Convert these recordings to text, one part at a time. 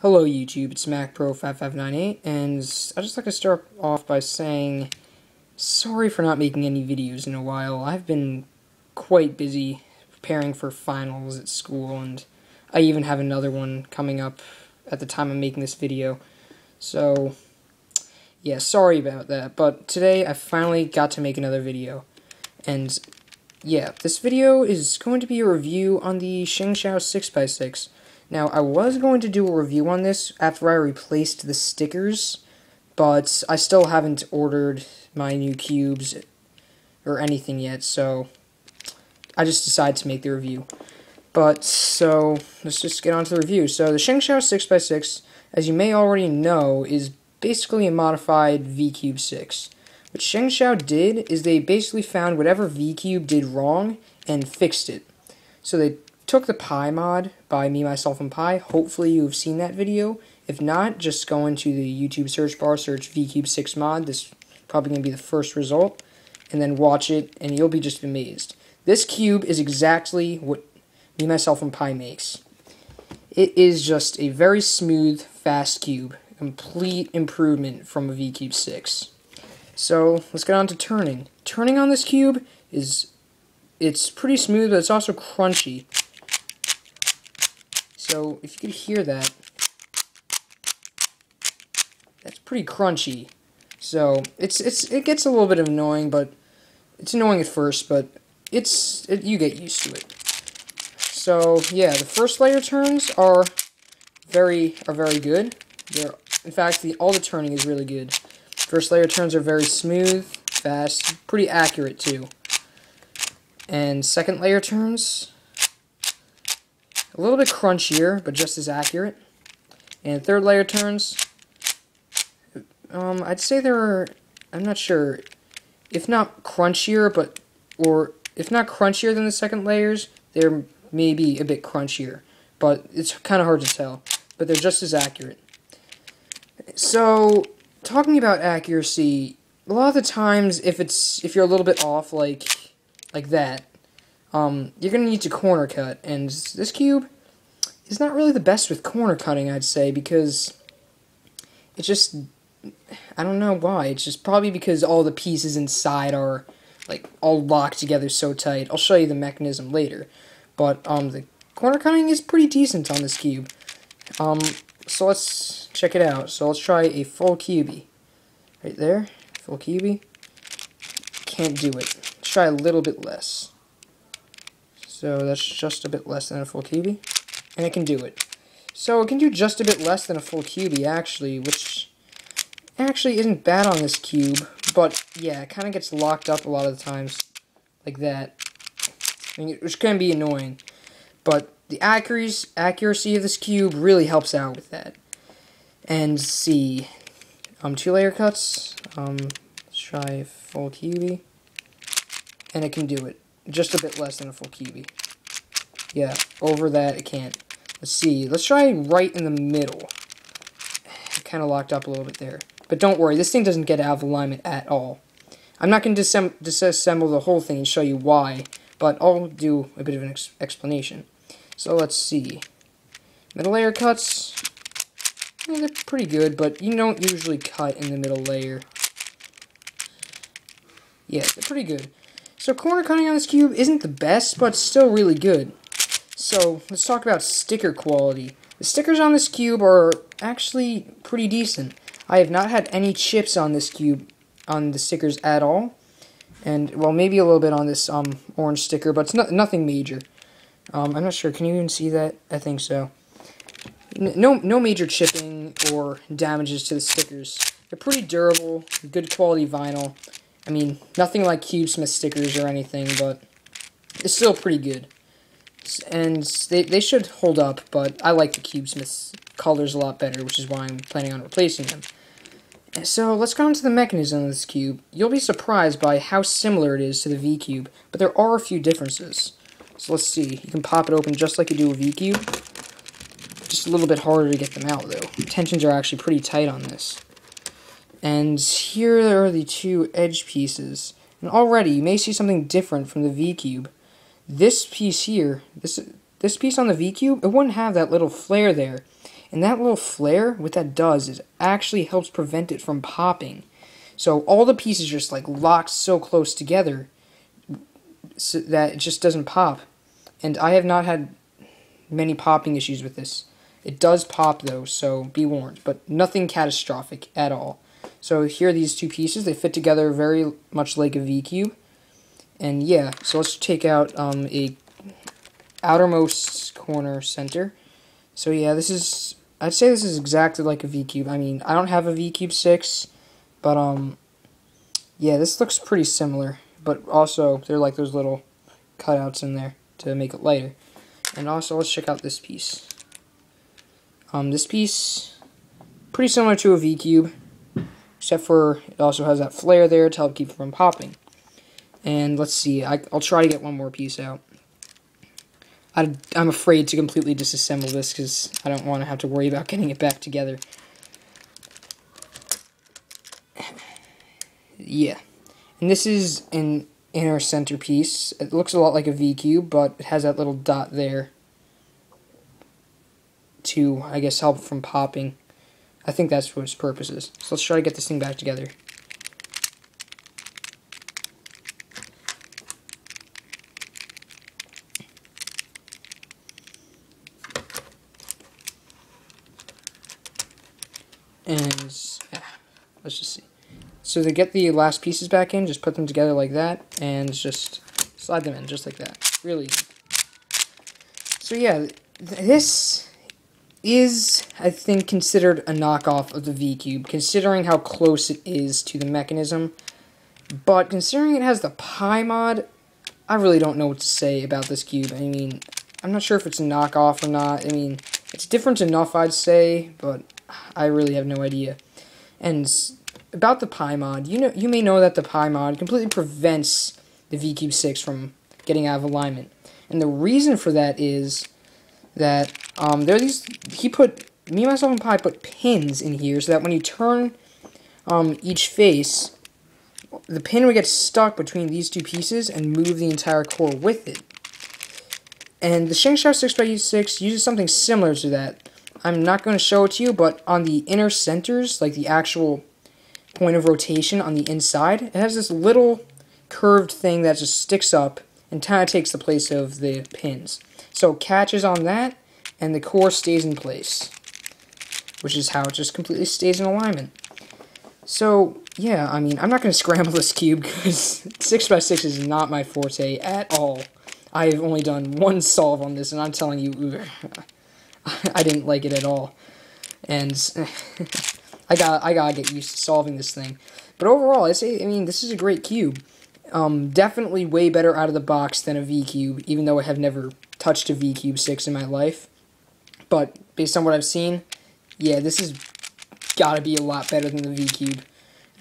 Hello YouTube, it's MacPro5598, and I'd just like to start off by saying sorry for not making any videos in a while. I've been quite busy preparing for finals at school, and I even have another one coming up at the time I'm making this video. So, yeah, sorry about that, but today I finally got to make another video. And, yeah, this video is going to be a review on the Shengshou 6x6. Now, I was going to do a review on this after I replaced the stickers, but I still haven't ordered my new cubes or anything yet, so I just decided to make the review. But, so, let's just get on to the review. So, the Shengshou 6x6, as you may already know, is basically a modified V-Cube 6. What Shengshou did is they basically found whatever V-Cube did wrong and fixed it. So they took the Pi mod by Me, Myself, and Pi. Hopefully you've seen that video. If not, just go into the YouTube search bar, search VCube 6 mod. This is probably going to be the first result. And then watch it, and you'll be just amazed. This cube is exactly what Me, Myself, and Pi makes. It is just a very smooth, fast cube. A complete improvement from a VCube 6. So, let's get on to turning. Turning on this cube it's pretty smooth, but it's also crunchy. So, if you could hear that, that's pretty crunchy. So, it gets a little bit annoying, but it's annoying at first, but you get used to it. So, yeah, the first layer turns are very good. In fact, all the turning is really good. First layer turns are very smooth, fast, pretty accurate too. And second layer turns, a little bit crunchier, but just as accurate. And third layer turns, I'd say I'm not sure, if not crunchier, if not crunchier than the second layers, they're maybe a bit crunchier. But it's kind of hard to tell. But they're just as accurate. So, talking about accuracy, a lot of the times, if you're a little bit off, like that, you're going to need to corner cut, and this cube is not really the best with corner cutting, I'd say, because it's just, I don't know why, it's just probably because all the pieces inside are, like, all locked together so tight. I'll show you the mechanism later, but, the corner cutting is pretty decent on this cube. So let's check it out. So let's try a full cubie. Right there, full cubie. Can't do it. Let's try a little bit less. So that's just a bit less than a full cubie. And it can do it. So it can do just a bit less than a full cubie, actually, which actually isn't bad on this cube. But, yeah, it kind of gets locked up a lot of the times, like that. I mean, which can be annoying. But the accuracy of this cube really helps out with that. And see, 2-layer cuts. Let's try full cubie. And it can do it. Just a bit less than a full cubie. Yeah, over that it can't. Let's see. Let's try right in the middle. Kind of locked up a little bit there. But don't worry, this thing doesn't get out of alignment at all. I'm not going to disassemble the whole thing and show you why, but I'll do a bit of an explanation. So let's see. Middle layer cuts. Yeah, they're pretty good, but you don't usually cut in the middle layer. Yeah, they're pretty good. So corner cutting on this cube isn't the best, but still really good. So let's talk about sticker quality. The stickers on this cube are actually pretty decent. I have not had any chips on this cube, on the stickers at all. And, well, maybe a little bit on this orange sticker, but it's nothing major. I'm not sure. Can you even see that? I think so. No major chipping or damages to the stickers. They're pretty durable, good quality vinyl. I mean, nothing like CubeSmith stickers or anything, but it's still pretty good. And they should hold up, but I like the CubeSmith colors a lot better, which is why I'm planning on replacing them. So let's go into the mechanism of this cube. You'll be surprised by how similar it is to the V-Cube, but there are a few differences. So let's see. You can pop it open just like you do a V-Cube. Just a little bit harder to get them out, though. Tensions are actually pretty tight on this. And here are the two edge pieces. And already, you may see something different from the V-Cube. This piece here, this piece on the V-Cube, it wouldn't have that little flare there. And that little flare, what that does is actually helps prevent it from popping. So all the pieces just like locked so close together so that it just doesn't pop. And I have not had many popping issues with this. It does pop though, so be warned, but nothing catastrophic at all. So here are these two pieces. They fit together very much like a V-cube. And yeah, so let's take out a outermost corner center. So yeah, I'd say this is exactly like a V-cube. I mean, I don't have a V-cube 6, but yeah, this looks pretty similar. But also, they're like those little cutouts in there to make it lighter. And also, let's check out this piece. This piece, pretty similar to a V-cube, except for it also has that flare there to help keep it from popping. And let's see, I'll try to get one more piece out. I'm afraid to completely disassemble this because I don't want to have to worry about getting it back together. Yeah. And this is an inner center piece. It looks a lot like a V-cube, but it has that little dot there to, I guess, help from popping. I think that's what its purpose is. So let's try to get this thing back together. And yeah, let's just see. So to get the last pieces back in, just put them together like that, and just slide them in, just like that. Really easy. So yeah, this is, I think, considered a knockoff of the V-cube, considering how close it is to the mechanism. But considering it has the Pi mod, I really don't know what to say about this cube. I mean, I'm not sure if it's a knockoff or not. I mean, it's different enough, I'd say, but I really have no idea. And about the Pi mod, you may know that the Pi mod completely prevents the V-cube 6 from getting out of alignment. And the reason for that is that there are these. Me, myself, and Pi put pins in here so that when you turn each face, the pin would get stuck between these two pieces and move the entire core with it. And the Shengshou 6x6 uses something similar to that. I'm not going to show it to you, but on the inner centers, like the actual point of rotation on the inside, it has this little curved thing that just sticks up and kind of takes the place of the pins. So it catches on that, and the core stays in place, which is how it just completely stays in alignment. So, yeah, I mean, I'm not going to scramble this cube, because 6x6 is not my forte at all. I've only done one solve on this, and I'm telling you, I didn't like it at all. And I gotta get used to solving this thing. But overall, I mean, this is a great cube. Definitely way better out of the box than a V-cube, even though I have never touched a V-cube 6 in my life. But based on what I've seen, yeah, this has gotta be a lot better than the V-cube.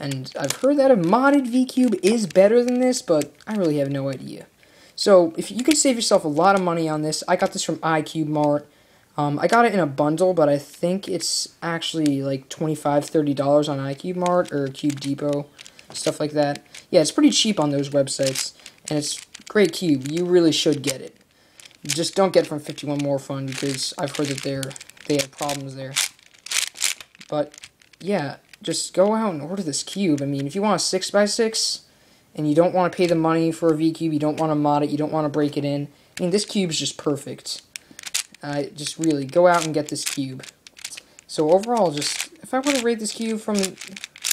And I've heard that a modded V-cube is better than this, but I really have no idea. So, if you could save yourself a lot of money on this, I got this from iCube Mart. I got it in a bundle, but I think it's actually like $25, $30 on iCube Mart or Cube Depot, stuff like that. Yeah, it's pretty cheap on those websites, and it's a great cube. You really should get it. Just don't get it from 51 More Fun, because I've heard that they have problems there. But yeah, just go out and order this cube. I mean, if you want a 6x6 and you don't want to pay the money for a V-cube, you don't want to mod it, you don't want to break it in, I mean, this cube's just perfect. Just really, go out and get this cube. So overall, just, if I were to rate this cube from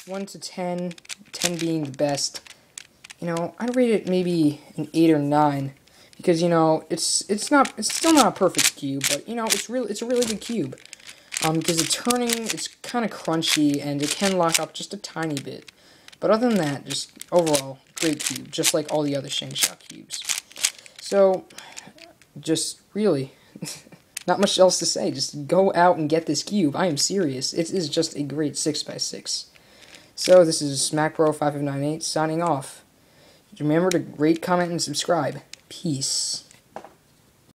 1 to 10, 10 being the best, you know, I'd rate it maybe an 8 or 9. Because, you know, it's still not a perfect cube, but, you know, it's a really good cube. Because the turning, it's kind of crunchy, and it can lock up just a tiny bit. But other than that, just overall, great cube, just like all the other Shengshou cubes. So, just really, not much else to say. Just go out and get this cube. I am serious. It is just a great 6x6. So, this is SmackBro5598 signing off. Remember to rate, comment, and subscribe. Peace.